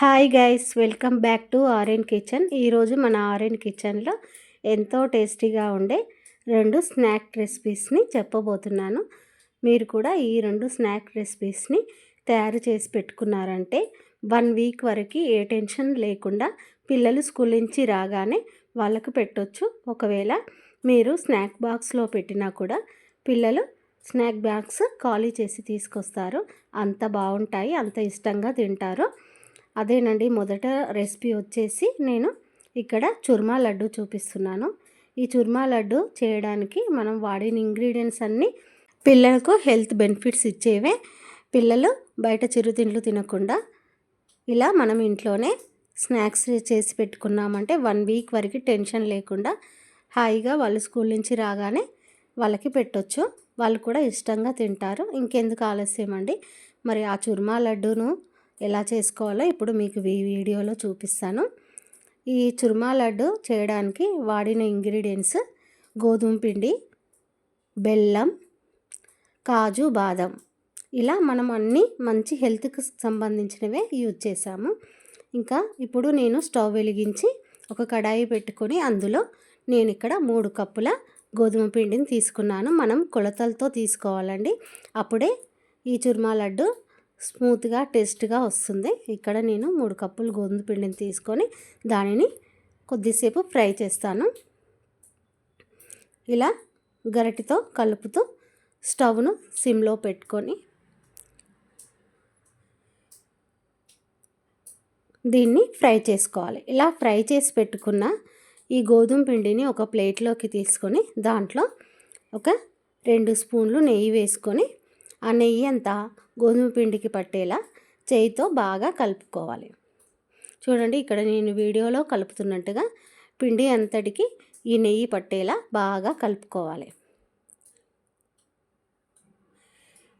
Hi guys, welcome back to RN kitchen. ఈరోజు మన RN కిచెన్లో ఎంతో టేస్టీగా ఉండే 2 స్నాక్ రెసిపీస్ని చెప్పబోతున్నాను. మీరు కూడా ఈ 2 స్నాక్ రెసిపీస్ని తయారు చేసి పెట్టుకున్నారంటే 1 వీక్ వరకు ఏ టెన్షన్ లేకుండా పిల్లలు స్కూల్ నుంచి రాగానే వాళ్ళకు పెట్టొచ్చు. ఒకవేళ మీరు స్నాక్ బాక్స్లో పెట్టినా కూడా పిల్లలు స్నాక్ బాక్స్ ఖాళీ చేసి తీసుకొస్తారు. అంత బాగుంటాయి, అంత ఇష్టంగా తింటారు. అదేనండి, మొదట రెసిపీ వచ్చేసి నేను ఇక్కడ చుర్మా లడ్డు చూపిస్తున్నాను. ఈ చుర్మా లడ్డు చేయడానికి మనం వాడిన ఇంగ్రీడియంట్స్ అన్నీ పిల్లలకు హెల్త్ బెనిఫిట్స్ ఇచ్చేవే. పిల్లలు బయట చిరుతిండ్లు తినకుండా ఇలా మనం ఇంట్లోనే స్నాక్స్ చేసి పెట్టుకున్నామంటే 1 వీక్ వరకు టెన్షన్ లేకుండా హాయిగా వాళ్ళు స్కూల్ నుంచి రాగానే వాళ్ళకి పెట్టొచ్చు. వాళ్ళు కూడా ఇష్టంగా తింటారు. ఇంకెందుకు ఆలస్యం అండి, మరి ఆ చుర్మా లడ్డును ఎలా చేసుకోవాలో ఇప్పుడు మీకు ఈ వీడియోలో చూపిస్తాను. ఈ చుర్మా లడ్డు చేయడానికి వాడిన ఇంగ్రీడియంట్స్ గోధుమ పిండి, బెల్లం, కాజు, బాదం. ఇలా మనం అన్నీ మంచి హెల్త్కి సంబంధించినవే యూజ్ చేసాము. ఇంకా ఇప్పుడు నేను స్టవ్ వెలిగించి ఒక కడాయి పెట్టుకొని అందులో నేను ఇక్కడ 3 కప్పుల గోధుమ పిండిని తీసుకున్నాను. మనం కొలతలతో తీసుకోవాలండి, అప్పుడే ఈ చుర్మా లడ్డు స్మూత్గా టేస్ట్గా వస్తుంది. ఇక్కడ నేను 3 కప్పులు గోధుమ పిండిని తీసుకొని దానిని కొద్దిసేపు ఫ్రై చేస్తాను. ఇలా గరిటెతో కలుపుతూ స్టవ్ను సిమ్లో పెట్టుకొని దీన్ని ఫ్రై చేసుకోవాలి. ఇలా ఫ్రై చేసి పెట్టుకున్న ఈ గోధుమ పిండిని ఒక ప్లేట్లోకి తీసుకొని దాంట్లో ఒక 2 స్పూన్లు నెయ్యి వేసుకొని ఆ నెయ్యి అంతా గోధుమ పిండికి పట్టేలా చేయితో బాగా కలుపుకోవాలి. చూడండి, ఇక్కడ నేను వీడియోలో కలుపుతున్నట్టుగా పిండి అంతటికి ఈ నెయ్యి పట్టేలా బాగా కలుపుకోవాలి.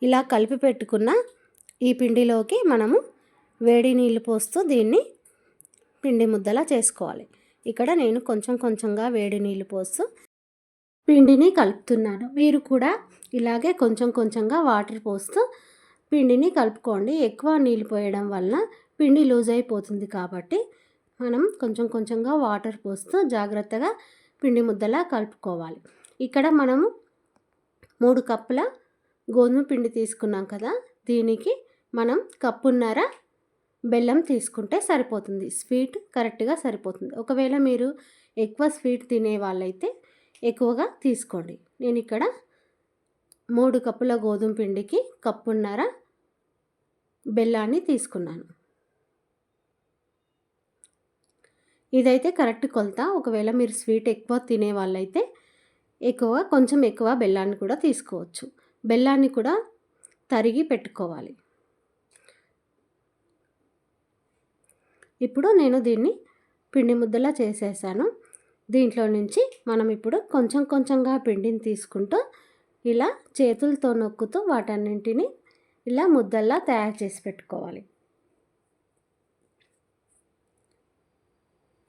ఇలా కలిపి పెట్టుకున్న ఈ పిండిలోకి మనము వేడి నీళ్ళు పోస్తూ దీన్ని పిండి ముద్దలా చేసుకోవాలి. ఇక్కడ నేను కొంచెం కొంచెంగా వేడి నీళ్ళు పోస్తూ పిండిని కలుపుతున్నాను. మీరు కూడా ఇలాగే కొంచెం కొంచెంగా వాటర్ పోస్తూ పిండిని కలుపుకోండి. ఎక్కువ నీళ్ళు పోయడం వలన పిండి లూజ్ అయిపోతుంది కాబట్టి మనం కొంచెం కొంచెంగా వాటర్ పోస్తూ జాగ్రత్తగా పిండి ముద్దలా కలుపుకోవాలి. ఇక్కడ మనము 3 కప్పుల గోధుమ పిండి తీసుకున్నాం కదా, దీనికి మనం కప్పున్నర బెల్లం తీసుకుంటే సరిపోతుంది. స్వీట్ కరెక్ట్గా సరిపోతుంది. ఒకవేళ మీరు ఎక్కువ స్వీట్ తినే వాళ్ళైతే ఎక్కువగా తీసుకోండి. నేను ఇక్కడ 3 కప్పుల గోధుమ పిండికి కప్పున్నర బెల్లాన్ని తీసుకున్నాను. ఇదైతే కరెక్ట్ కొలత. ఒకవేళ మీరు స్వీట్ ఎక్కువ తినే వాళ్ళైతే కొంచెం ఎక్కువ బెల్లాన్ని కూడా తీసుకోవచ్చు. బెల్లాన్ని కూడా తరిగి పెట్టుకోవాలి. ఇప్పుడు నేను దీన్ని పిండి ముద్దలా చేసేసాను. దీంట్లో నుంచి మనం ఇప్పుడు కొంచెం కొంచెంగా పిండిని తీసుకుంటూ ఇలా చేతులతో నొక్కుతూ వాటన్నింటినీ ఇలా ముద్దల్లా తయారు చేసి పెట్టుకోవాలి.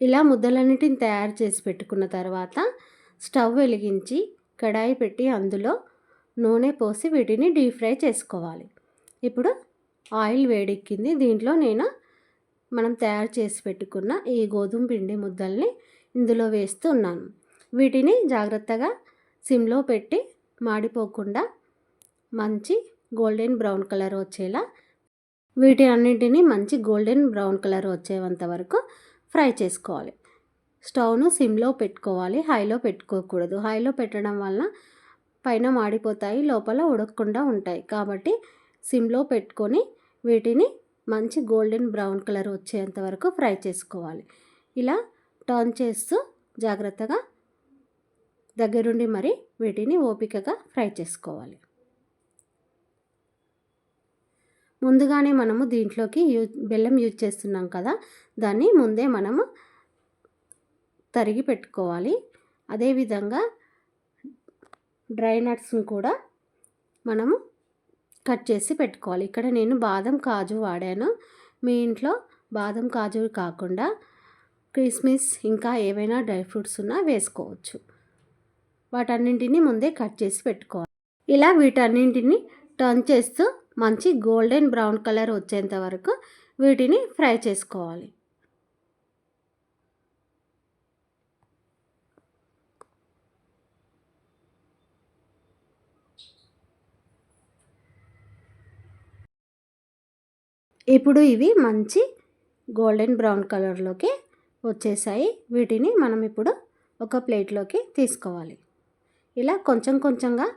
ఇలా ముద్దలన్నిటిని తయారు చేసి పెట్టుకున్న తర్వాత స్టవ్ వెలిగించి కడాయి పెట్టి అందులో నూనె పోసి వీటిని డీప్ ఫ్రై చేసుకోవాలి. ఇప్పుడు ఆయిల్ వేడెక్కింది. దీంట్లో నేను మనం తయారు చేసి పెట్టుకున్న ఈ గోధుమ పిండి ముద్దల్ని ఇందులో వేస్తూ ఉన్నాను. వీటిని జాగ్రత్తగా సిమ్లో పెట్టి మాడిపోకుండా మంచి గోల్డెన్ బ్రౌన్ కలర్ వచ్చేలా వీటి అన్నింటినీ మంచి గోల్డెన్ బ్రౌన్ కలర్ వచ్చేంత వరకు ఫ్రై చేసుకోవాలి. స్టవ్ను సిమ్లో పెట్టుకోవాలి, హైలో పెట్టుకోకూడదు. హైలో పెట్టడం వలన పైన మాడిపోతాయి, లోపల ఉడకకుండా ఉంటాయి. కాబట్టి సిమ్లో పెట్టుకొని వీటిని మంచి గోల్డెన్ బ్రౌన్ కలర్ వచ్చేంత వరకు ఫ్రై చేసుకోవాలి. ఇలా టర్న్ చేస్తూ జాగ్రత్తగా దగ్గరుండి మరి వీటిని ఓపికగా ఫ్రై చేసుకోవాలి. ముందుగానే మనము దీంట్లోకి బెల్లం యూజ్ చేస్తున్నాం కదా, దాన్ని ముందే మనము తరిగి పెట్టుకోవాలి. అదేవిధంగా డ్రై నట్స్ని కూడా మనము కట్ చేసి పెట్టుకోవాలి. ఇక్కడ నేను బాదం, కాజు వాడాను. మీ ఇంట్లో బాదం, కాజు కాకుండా కిస్మిస్ ఇంకా ఏవైనా డ్రై ఫ్రూట్స్ ఉన్నా వేసుకోవచ్చు. వాటన్నింటినీ ముందే కట్ చేసి పెట్టుకోవాలి. ఇలా వీటన్నింటినీ టర్న్ చేస్తూ మంచి గోల్డెన్ బ్రౌన్ కలర్ వచ్చేంత వరకు వీటిని ఫ్రై చేసుకోవాలి. ఇప్పుడు ఇవి మంచి గోల్డెన్ బ్రౌన్ కలర్లోకి వచ్చేసాయి. వీటిని మనం ఇప్పుడు ఒక ప్లేట్లోకి తీసుకోవాలి. ఇలా కొంచెం కొంచెంగా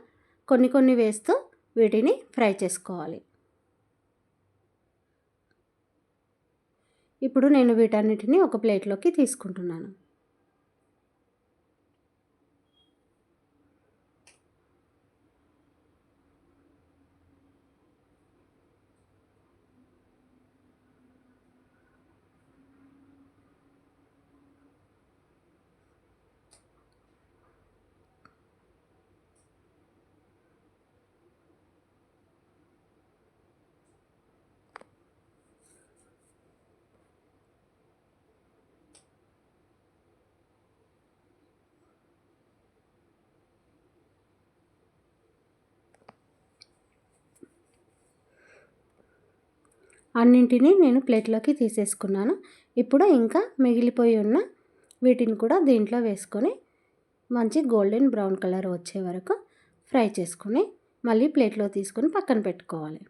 కొన్ని కొన్ని వేస్తూ వీటిని ఫ్రై చేసుకోవాలి. ఇప్పుడు నేను వీటన్నిటిని ఒక ప్లేట్లోకి తీసుకుంటున్నాను. అన్నింటినీ నేను ప్లేట్లోకి తీసేసుకున్నాను. ఇప్పుడు ఇంకా మిగిలిపోయి ఉన్న వీటిని కూడా దీంట్లో వేసుకొని మంచి గోల్డెన్ బ్రౌన్ కలర్ వచ్చే వరకు ఫ్రై చేసుకొని మళ్ళీ ప్లేట్లో తీసుకొని పక్కన పెట్టుకోవాలి.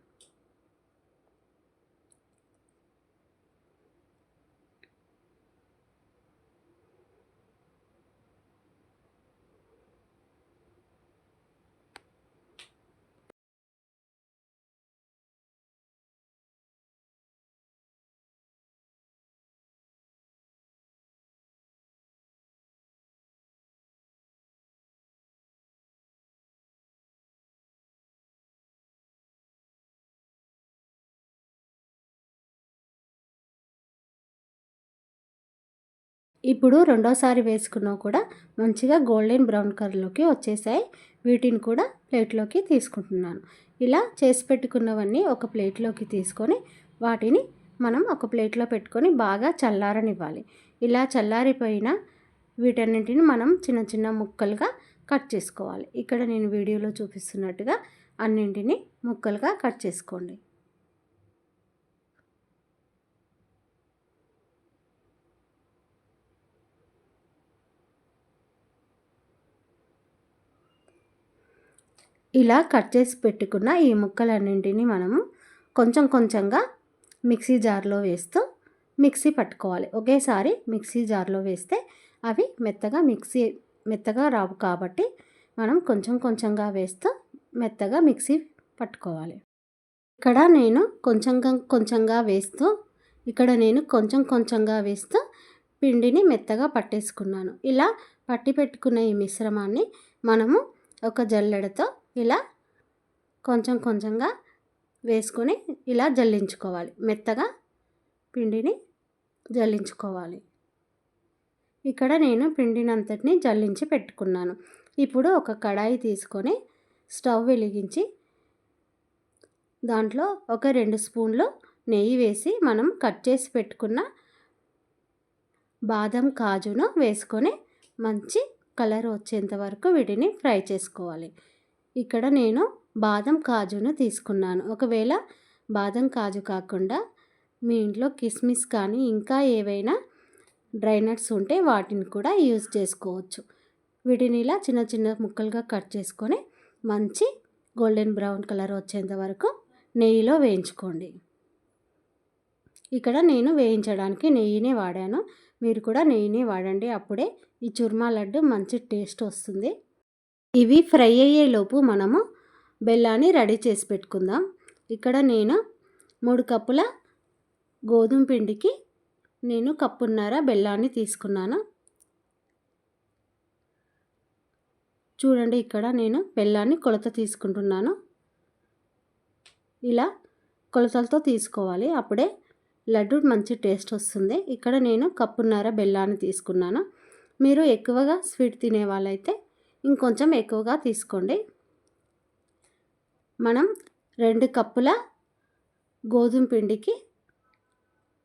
ఇప్పుడు రెండోసారి వేసుకున్నా కూడా మంచిగా గోల్డెన్ బ్రౌన్ కలర్లోకి వచ్చేసాయి. వీటిని కూడా ప్లేట్లోకి తీసుకుంటున్నాను. ఇలా చేసి పెట్టుకున్నవన్నీ ఒక ప్లేట్లోకి తీసుకొని వాటిని మనం ఒక ప్లేట్లో పెట్టుకొని బాగా చల్లారనివ్వాలి. ఇలా చల్లారిపోయిన వీటన్నింటిని మనం చిన్న చిన్న ముక్కలుగా కట్ చేసుకోవాలి. ఇక్కడ నేను వీడియోలో చూపిస్తున్నట్టుగా అన్నింటినీ ముక్కలుగా కట్ చేసుకోండి. ఇలా కట్ చేసి పెట్టుకున్న ఈ ముక్కలన్నింటినీ మనము కొంచెం కొంచెంగా మిక్సీ జార్లో వేస్తూ మిక్సీ పట్టుకోవాలి. ఒకేసారి మిక్సీ జార్లో వేస్తే అవి మెత్తగా రావు కాబట్టి మనం కొంచెం కొంచెంగా వేస్తూ మెత్తగా మిక్సీ పట్టుకోవాలి. ఇక్కడ నేను కొంచెం కొంచెంగా వేస్తూ పిండిని మెత్తగా పట్టేసుకున్నాను. ఇలా పట్టి పెట్టుకున్న ఈ మిశ్రమాన్ని మనము ఒక జల్లెడతో ఇలా కొంచెం కొంచెంగా వేసుకొని ఇలా జల్లించుకోవాలి. మెత్తగా పిండిని జల్లించుకోవాలి. ఇక్కడ నేను పిండిని అంతటిని జల్లించి పెట్టుకున్నాను. ఇప్పుడు ఒక కడాయి తీసుకొని స్టవ్ వెలిగించి దాంట్లో ఒక 2 స్పూన్లు నెయ్యి వేసి మనం కట్ చేసి పెట్టుకున్న బాదం కాజును వేసుకొని మంచి కలర్ వచ్చేంత వరకు వీటిని ఫ్రై చేసుకోవాలి. ఇక్కడ నేను బాదం కాజును తీసుకున్నాను. ఒకవేళ బాదం కాజు కాకుండా మీ ఇంట్లో కిస్మిస్ కానీ ఇంకా ఏవైనా డ్రై నట్స్ ఉంటే వాటిని కూడా యూజ్ చేసుకోవచ్చు. వీటిని ఇలా చిన్న చిన్న ముక్కలుగా కట్ చేసుకొని మంచి గోల్డెన్ బ్రౌన్ కలర్ వచ్చేంత వరకు నెయ్యిలో వేయించుకోండి. ఇక్కడ నేను వేయించడానికి నెయ్యినే వాడాను. మీరు కూడా నెయ్యినే వాడండి. అప్పుడే ఈ చుర్మా లడ్డు మంచి టేస్ట్ వస్తుంది. ఇవి ఫ్రై అయ్యేలోపు మనము బెల్లాన్ని రెడీ చేసి పెట్టుకుందాం. ఇక్కడ నేను 3 కప్పుల గోధుమ పిండికి నేను కప్పున్నర బెల్లాన్ని తీసుకున్నాను. చూడండి, ఇక్కడ నేను బెల్లాన్ని కొలత తీసుకుంటున్నాను. ఇలా కొలతలతో తీసుకోవాలి, అప్పుడే లడ్డు మంచి టేస్ట్ వస్తుంది. ఇక్కడ నేను కప్పున్నర బెల్లాన్ని తీసుకున్నాను. మీరు ఎక్కువగా స్వీట్ తినే వాళ్ళైతే ఇంకొంచెం ఎక్కువగా తీసుకోండి. మనం 2 కప్పుల గోధుమ పిండికి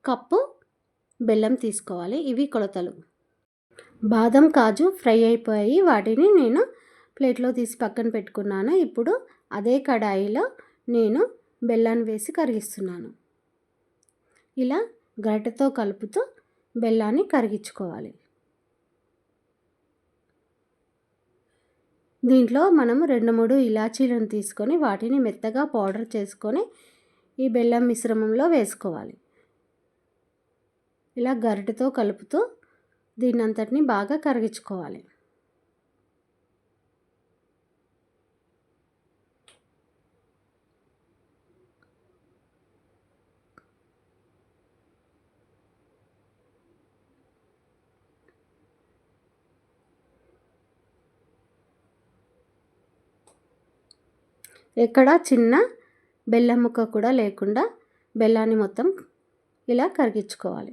కప్పు బెల్లం తీసుకోవాలి. ఇవి కొలతలు. బాదం కాజు ఫ్రై అయిపోయి వాటిని నేను ప్లేట్లో తీసి పక్కన పెట్టుకున్నాను. ఇప్పుడు అదే కడాయిలో నేను బెల్లాన్ని వేసి కరిగిస్తున్నాను. ఇలా గరిటెతో కలుపుతూ బెల్లాన్ని కరిగించుకోవాలి. దీంట్లో మనం 2-3 ఇలాచీలను తీసుకొని వాటిని మెత్తగా పౌడర్ చేసుకొని ఈ బెల్లం మిశ్రమంలో వేసుకోవాలి. ఇలా గరిటెతో కలుపుతూ దీన్నంతటిని బాగా కరిగించుకోవాలి. ఎక్కడ చిన్న బెల్లం ముక్క కూడా లేకుండా బెల్లాన్ని మొత్తం ఇలా కరిగించుకోవాలి.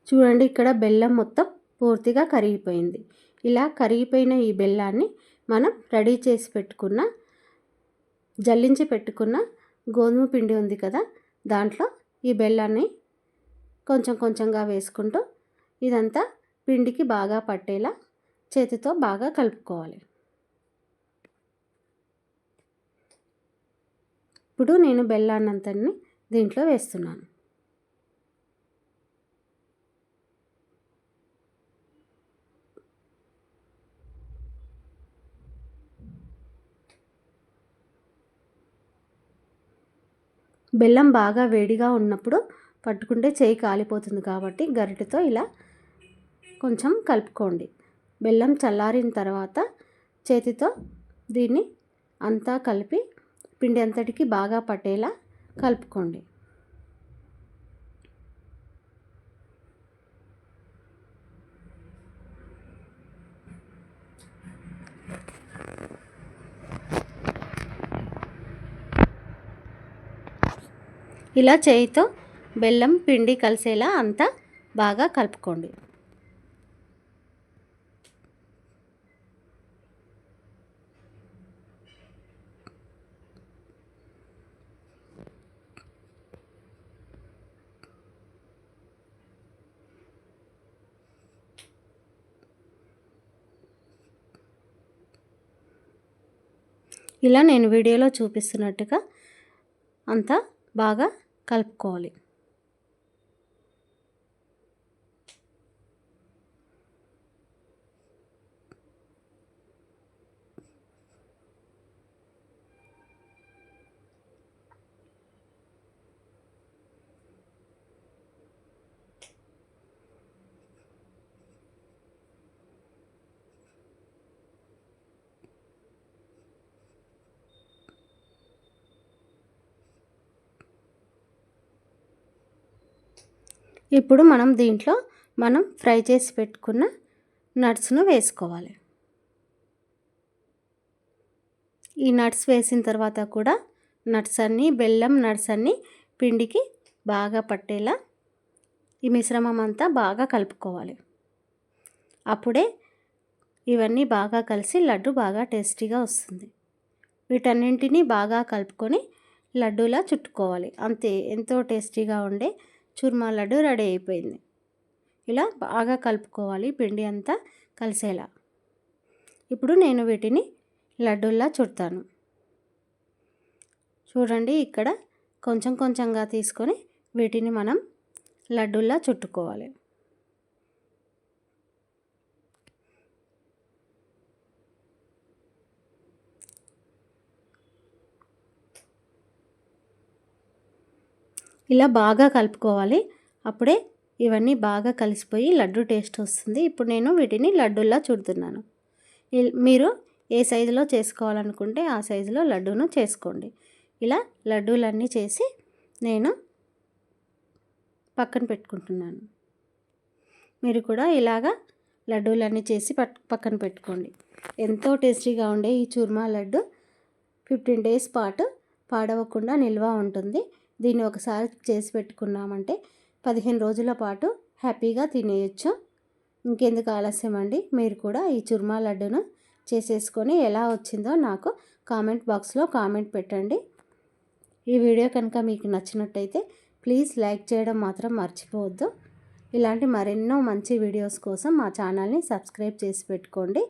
చూడండి, ఇక్కడ బెల్లం మొత్తం పూర్తిగా కరిగిపోయింది. ఇలా కరిగిపోయిన ఈ బెల్లాన్ని మనం రెడీ చేసి పెట్టుకున్న జల్లించి పెట్టుకున్న గోధుమ పిండి ఉంది కదా, దాంట్లో ఈ బెల్లాన్ని కొంచెం కొంచెంగా వేసుకుంటూ ఇదంతా పిండికి బాగా పట్టేలా చేతితో బాగా కలుపుకోవాలి. ఇప్పుడు నేను బెల్లాన్నంతని దీంట్లో వేస్తున్నాను. బెల్లం బాగా వేడిగా ఉన్నప్పుడు పట్టుకుంటే చేయి కాలిపోతుంది కాబట్టి గరిటెతో ఇలా కొంచెం కలుపుకోండి. బెల్లం చల్లారిన తర్వాత చేతితో దీన్ని అంతా కలిపి పిండి అంతటికి బాగా పట్టేలా కలుపుకోండి. ఇలా చేయితో బెల్లం పిండి కలిసేలా అంతా బాగా కలుపుకోండి. ఇలా నేను వీడియోలో చూపిస్తున్నట్టుగా అంతా బాగా కలుపుకోవాలి. ఇప్పుడు దీంట్లో మనం ఫ్రై చేసి పెట్టుకున్న నట్స్ను వేసుకోవాలి. ఈ నట్స్ వేసిన తర్వాత కూడా బెల్లం నట్స్ అన్నీ పిండికి బాగా పట్టేలా ఈ మిశ్రమం అంతా బాగా కలుపుకోవాలి. అప్పుడే ఇవన్నీ బాగా కలిసి లడ్డు బాగా టేస్టీగా వస్తుంది. వీటన్నింటినీ బాగా కలుపుకొని లడ్డూలా చుట్టుకోవాలి. అంతే, ఎంతో టేస్టీగా ఉండే చూర్మా లడ్డు రెడీ అయిపోయింది. ఇలా బాగా కలుపుకోవాలి పిండి అంతా కలిసేలా. ఇప్పుడు నేను వీటిని లడ్డూల్లా చుడతాను. చూడండి, ఇక్కడ కొంచెం కొంచెంగా తీసుకొని వీటిని మనం లడ్డూల్లా చుట్టుకోవాలి. ఇలా బాగా కలుపుకోవాలి. అప్పుడే ఇవన్నీ బాగా కలిసిపోయి లడ్డు టేస్ట్ వస్తుంది. ఇప్పుడు నేను వీటిని లడ్డూల్లా చుడుతున్నాను. మీరు ఏ సైజులో చేసుకోవాలనుకుంటే ఆ సైజులో లడ్డూను చేసుకోండి. ఇలా లడ్డూలన్నీ చేసి నేను పక్కన పెట్టుకుంటున్నాను. మీరు కూడా ఇలాగా లడ్డూలన్నీ చేసి పక్కన పెట్టుకోండి. ఎంతో టేస్టీగా ఉండే ఈ చూర్మా లడ్డు 15 డేస్ పాటు పాడవకుండా నిల్వ ఉంటుంది. దీన్ని ఒకసారి చేసి పెట్టుకున్నామంటే 15 రోజుల పాటు హ్యాపీగా తినేయచ్చు. ఇంకెందుకు ఆలస్యం అండి, మీరు కూడా ఈ చూర్మా లడ్డును చేసేసుకొని ఎలా వచ్చిందో నాకు కామెంట్ బాక్స్లో కామెంట్ పెట్టండి. ఈ వీడియో కనుక మీకు నచ్చినట్టయితే ప్లీజ్ లైక్ చేయడం మాత్రం మర్చిపోవద్దు. ఇలాంటి మరెన్నో మంచి వీడియోస్ కోసం మా ఛానల్ని సబ్స్క్రైబ్ చేసి పెట్టుకోండి.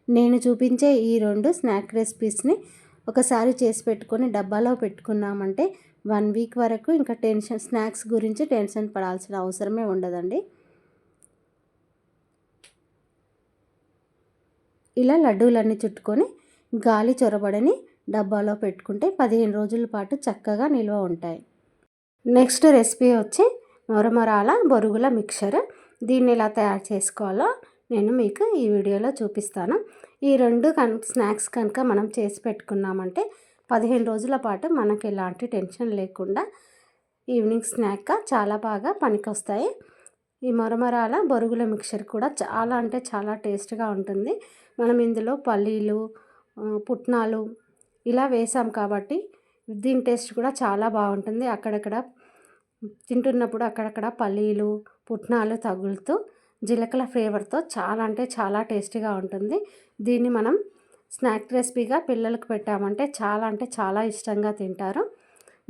నేను చూపించే ఈ 2 స్నాక్ రెసిపీస్ని ఒకసారి చేసి పెట్టుకొని డబ్బాలో పెట్టుకున్నామంటే 1 వీక్ వరకు ఇంకా స్నాక్స్ గురించి టెన్షన్ పడాల్సిన అవసరమే ఉండదండి. ఇలా లడ్డూలన్నీ చుట్టుకొని గాలి చొరబడని డబ్బాలో పెట్టుకుంటే 15 రోజుల పాటు చక్కగా నిల్వ ఉంటాయి. నెక్స్ట్ రెసిపీ వచ్చి మొరమరాల బొరుగుల మిక్చర్. దీన్ని ఎలా తయారు చేసుకోవాలో నేను మీకు ఈ వీడియోలో చూపిస్తాను. ఈ 2 స్నాక్స్ కనుక మనం చేసి పెట్టుకున్నామంటే 15 రోజుల పాటు మనకి ఎలాంటి టెన్షన్ లేకుండా ఈవినింగ్ స్నాక్గా చాలా బాగా పనికొస్తాయి. ఈ మొరమరాల బొరుగుల మిక్చర్ కూడా చాలా అంటే చాలా టేస్ట్గా ఉంటుంది. మనం ఇందులో పల్లీలు, పుట్నాలు ఇలా వేసాం కాబట్టి దీని టేస్ట్ కూడా చాలా బాగుంటుంది. అక్కడక్కడ తింటున్నప్పుడు అక్కడక్కడ పల్లీలు, పుట్నాలు తగులుతూ జీలకర్ర ఫ్లేవర్తో చాలా అంటే చాలా టేస్టీగా ఉంటుంది. దీన్ని మనం స్నాక్ రెసిపీగా పిల్లలకు పెట్టామంటే చాలా అంటే చాలా ఇష్టంగా తింటారు.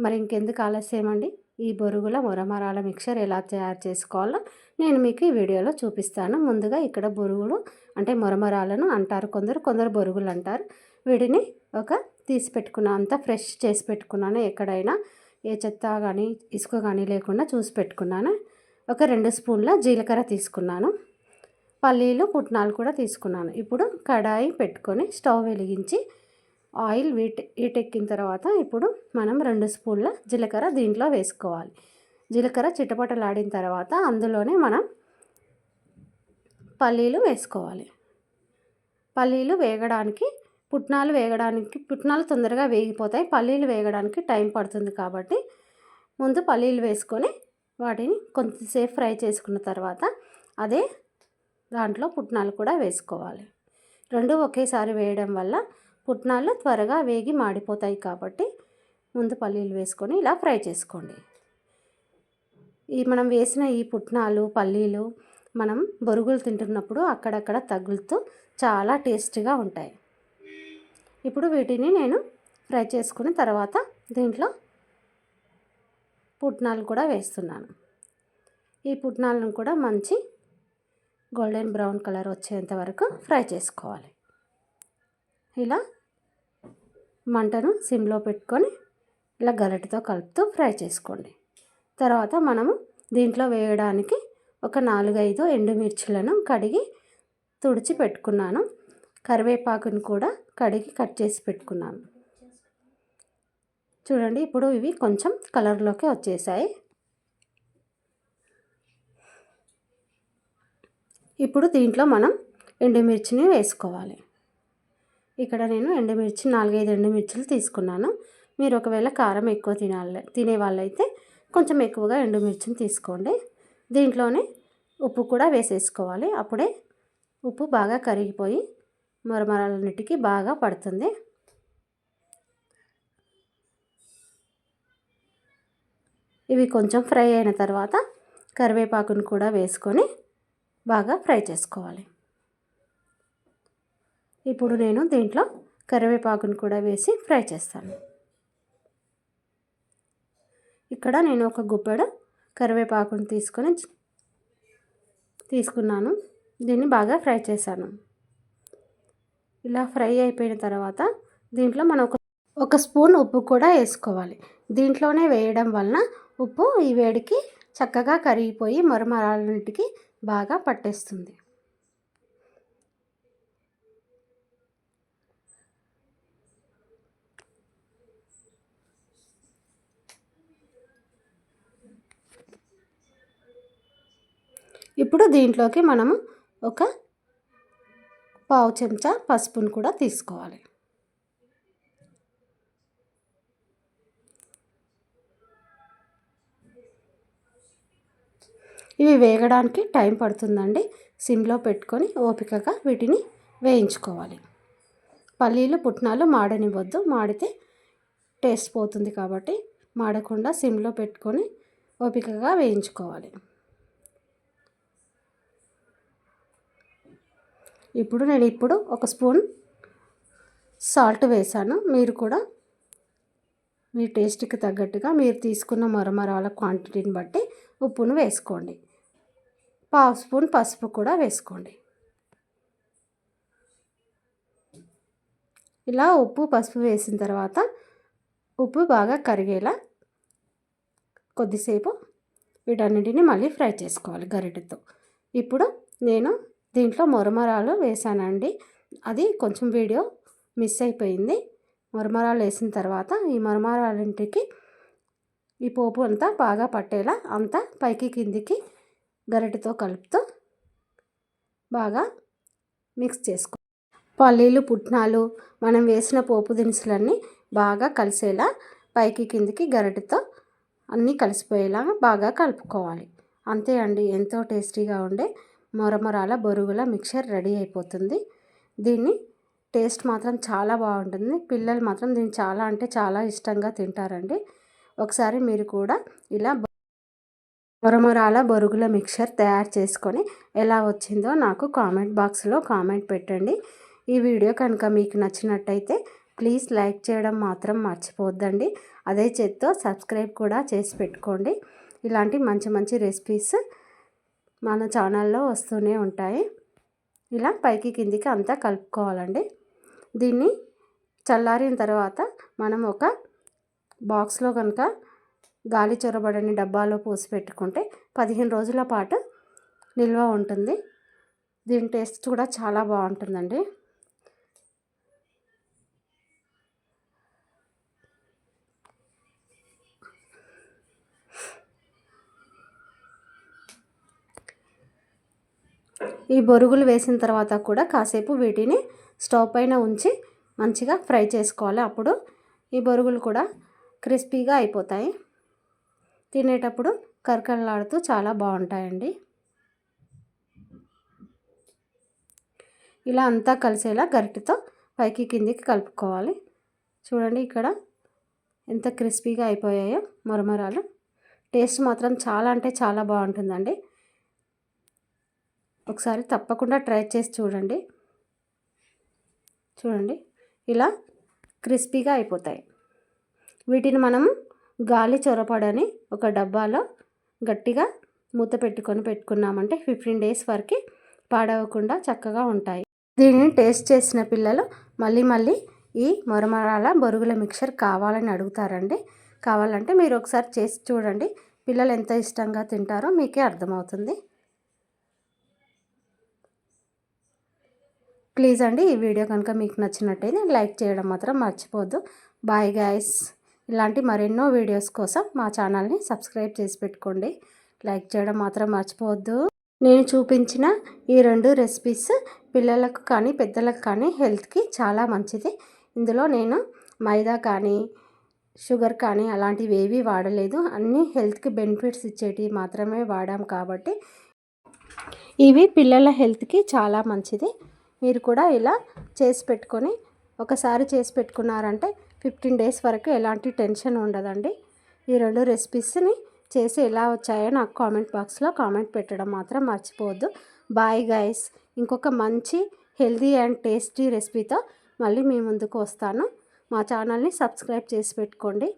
మరి ఇంకెందుకు ఆలస్యం అండి, ఈ బొరుగుల మొరమరాల మిక్చర్ ఎలా తయారు చేసుకోవాలో నేను మీకు ఈ వీడియోలో చూపిస్తాను. ముందుగా ఇక్కడ బొరుగులు అంటే మొరమరాలను అంటారు కొందరు బొరుగులు అంటారు. వీటిని తీసి పెట్టుకున్నాను, అంతా ఫ్రెష్ చేసి పెట్టుకున్నాను. ఎక్కడైనా ఏ చెత్త కానీ ఇసుక కానీ లేకుండా చూసి పెట్టుకున్నాను. 2 స్పూన్ల జీలకర్ర తీసుకున్నాను. పల్లీలు, పుట్నాలు కూడా తీసుకున్నాను. ఇప్పుడు కడాయి పెట్టుకొని స్టవ్ వెలిగించి ఆయిల్ వీటెక్కిన తర్వాత ఇప్పుడు మనం 2 స్పూన్ల జీలకర్ర దీంట్లో వేసుకోవాలి. జీలకర్ర చిటపటలాడిన తర్వాత అందులోనే మనం పల్లీలు వేసుకోవాలి. పల్లీలు వేగడానికి, పుట్నాలు తొందరగా వేగిపోతాయి. పల్లీలు వేగడానికి టైం పడుతుంది కాబట్టి ముందు పల్లీలు వేసుకొని వాటిని కొంచెంసేపు ఫ్రై చేసుకున్న తర్వాత అదే దాంట్లో పుట్నాలు కూడా వేసుకోవాలి. 2 ఒకేసారి వేయడం వల్ల పుట్నాలు త్వరగా వేగి మాడిపోతాయి కాబట్టి ముందు పల్లీలు వేసుకొని ఇలా ఫ్రై చేసుకోండి. మనం వేసిన ఈ పుట్నాలు, పల్లీలు మనం బొరుగులు తింటున్నప్పుడు అక్కడక్కడ తగులుతూ చాలా టేస్టీగా ఉంటాయి. ఇప్పుడు వీటిని నేను ఫ్రై చేసుకున్న తర్వాత దీంట్లో పుట్నాలు కూడా వేస్తున్నాను. ఈ పుట్నాలను కూడా మంచి గోల్డెన్ బ్రౌన్ కలర్ వచ్చేంత వరకు ఫ్రై చేసుకోవాలి. ఇలా మంటను సిమ్లో పెట్టుకొని ఇలా గరిటెతో కలుపుతూ ఫ్రై చేసుకోండి. తర్వాత మనము దీంట్లో వేయడానికి 4-5 ఎండుమిర్చిలను కడిగి తుడిచి పెట్టుకున్నాను. కరివేపాకును కూడా కడిగి కట్ చేసి పెట్టుకున్నాను. చూడండి, ఇప్పుడు ఇవి కొంచెం కలర్లోకి వచ్చేసాయి. ఇప్పుడు దీంట్లో మనం ఎండుమిర్చిని వేసుకోవాలి. ఇక్కడ నేను 4-5 ఎండుమిర్చిలు తీసుకున్నాను. మీరు ఒకవేళ కారం ఎక్కువ తినే వాళ్ళైతే కొంచెం ఎక్కువగా ఎండుమిర్చిని తీసుకోండి. దీంట్లోనే ఉప్పు కూడా వేసేసుకోవాలి. అప్పుడే ఉప్పు బాగా కరిగిపోయి మొరమరాలన్నిటికీ బాగా పడుతుంది. ఇవి కొంచెం ఫ్రై అయిన తర్వాత కరివేపాకును కూడా వేసుకొని బాగా ఫ్రై చేసుకోవాలి. ఇప్పుడు నేను దీంట్లో కరివేపాకును కూడా వేసి ఫ్రై చేస్తాను. ఇక్కడ నేను ఒక గుప్పెడు కరివేపాకును తీసుకున్నాను. దీన్ని బాగా ఫ్రై చేశాను. ఇలా ఫ్రై అయిపోయిన తర్వాత దీంట్లో మనం ఒక స్పూన్ ఉప్పు కూడా వేసుకోవాలి. దీంట్లోనే వేయడం వలన ఉప్పు ఈ వేడికి చక్కగా కరిగిపోయి మొరమరాలన్నిటికీ బాగా పట్టేస్తుంది. ఇప్పుడు దీంట్లోకి మనము ఒక పావు చెంచా పసుపును కూడా తీసుకోవాలి. ఇవి వేగడానికి టైం పడుతుందండి. సిమ్లో పెట్టుకొని ఓపికగా వీటిని వేయించుకోవాలి. పల్లీలు, పుట్నాలు మాడనివ్వద్దు, మాడితే టేస్ట్ పోతుంది కాబట్టి మాడకుండా సిమ్లో పెట్టుకొని ఓపికగా వేయించుకోవాలి. ఇప్పుడు నేను ఒక స్పూన్ సాల్ట్ వేసాను. మీరు కూడా మీ టేస్ట్కి తగ్గట్టుగా మీరు తీసుకున్న మొరమరాల క్వాంటిటీని బట్టి ఉప్పును వేసుకోండి. పావు స్పూన్ పసుపు కూడా వేసుకోండి. ఇలా ఉప్పు పసుపు వేసిన తర్వాత ఉప్పు బాగా కరిగేలా కొద్దిసేపు వీటన్నిటిని మళ్ళీ ఫ్రై చేసుకోవాలి గరిటెతో. ఇప్పుడు నేను దీంట్లో మొరమరాలు వేసానండి. అది కొంచెం వీడియో మిస్ అయిపోయింది. మొరమరాలు వేసిన తర్వాత ఈ మొరమరాలింటికి ఈ పోపు అంతా బాగా పట్టేలా అంతా పైకి కిందికి గరిటెతో కలుపుతూ బాగా మిక్స్ చేసుకో. పల్లీలు పుట్నాలు మనం వేసిన పోపు దినుసులన్నీ బాగా కలిసేలా పైకి కిందికి గరిటెతో అన్నీ కలిసిపోయేలా బాగా కలుపుకోవాలి. అంతే అండి, ఎంతో టేస్టీగా ఉండే మొరమరాల బొరుగుల మిక్చర్ రెడీ అయిపోతుంది. దీన్ని టేస్ట్ మాత్రం చాలా బాగుంటుంది. పిల్లలు మాత్రం దీన్ని చాలా అంటే చాలా ఇష్టంగా తింటారండి. ఒకసారి మీరు కూడా ఇలా మొరమరాల బొరుగుల మిక్చర్ తయారు చేసుకొని ఎలా వచ్చిందో నాకు కామెంట్ బాక్స్లో కామెంట్ పెట్టండి. ఈ వీడియో కనుక మీకు నచ్చినట్టయితే ప్లీజ్ లైక్ చేయడం మాత్రం మర్చిపోవద్దండి. అదే చేత్తో సబ్స్క్రైబ్ కూడా చేసి పెట్టుకోండి. ఇలాంటి మంచి మంచి రెసిపీస్ మన ఛానల్లో వస్తూనే ఉంటాయి. ఇలా పైకి కిందికి అంతా కలుపుకోవాలండి. దీన్ని చల్లారిన తర్వాత మనం ఒక బాక్స్లో కనుక గాలి చొరబడని డబ్బాలో పోసి పెట్టుకుంటే 15 రోజుల పాటు నిల్వ ఉంటుంది. దీని టేస్ట్ కూడా చాలా బాగుంటుందండి. ఈ బొరుగులు వేసిన తర్వాత కూడా కాసేపు వీటిని స్టవ్ పైన ఉంచి మంచిగా ఫ్రై చేసుకోవాలి. అప్పుడు ఈ బొరుగులు కూడా క్రిస్పీగా అయిపోతాయి. తినేటప్పుడు కరకరలాడుతూ చాలా బాగుంటాయండి. ఇలా అంతా కలిసేలా గరిటెతో పైకి కిందికి కలుపుకోవాలి. చూడండి ఇక్కడ ఎంత క్రిస్పీగా అయిపోయాయో మొరమరాలు. టేస్ట్ మాత్రం చాలా అంటే చాలా బాగుంటుందండి. ఒకసారి తప్పకుండా ట్రై చేసి చూడండి. చూడండి ఇలా క్రిస్పీగా అయిపోతాయి. వీటిని మనము గాలి చొరపడని ఒక డబ్బాలో గట్టిగా మూత పెట్టుకున్నామంటే 15 డేస్ వరకు పాడవకుండా చక్కగా ఉంటాయి. దీనిని టేస్ట్ చేసిన పిల్లలు మళ్ళీ మళ్ళీ ఈ మొరమరాల బొరుగుల మిక్చర్ కావాలని అడుగుతారండి. కావాలంటే మీరు ఒకసారి చేసి చూడండి. పిల్లలు ఎంత ఇష్టంగా తింటారో మీకే అర్థమవుతుంది. ప్లీజ్ అండి, ఈ వీడియో కనుక మీకు నచ్చినట్టయితే లైక్ చేయడం మాత్రం మర్చిపోవద్దు. Bye guys. ఇలాంటి మరెన్నో వీడియోస్ కోసం మా ఛానల్ని సబ్స్క్రైబ్ చేసి పెట్టుకోండి. లైక్ చేయడం మాత్రం మర్చిపోవద్దు. నేను చూపించిన ఈ 2 రెసిపీస్ పిల్లలకు కానీ పెద్దలకు కానీ హెల్త్కి చాలా మంచిది. ఇందులో నేను మైదా కానీ షుగర్ కానీ అలాంటివి ఏవి వాడలేదు. అన్నీ హెల్త్కి బెనిఫిట్స్ ఇచ్చేటివి మాత్రమే వాడాం కాబట్టి ఇవి పిల్లల హెల్త్కి చాలా మంచిది. మీరు కూడా ఇలా చేసి పెట్టుకొని ఒకసారి చేసి పెట్టుకున్నారంటే 15 డేస్ వరకు ఎలాంటి టెన్షన్ ఉండదండి. ఈ 2 రెసిపీస్ని చేసి ఎలా వచ్చాయో నాకు కామెంట్ బాక్స్లో కామెంట్ పెట్టడం మాత్రం మర్చిపోవద్దు. Bye guys. ఇంకొక మంచి హెల్తీ అండ్ టేస్టీ రెసిపీతో మళ్ళీ మీ ముందుకు వస్తాను. మా ఛానల్ని సబ్స్క్రైబ్ చేసి పెట్టుకోండి.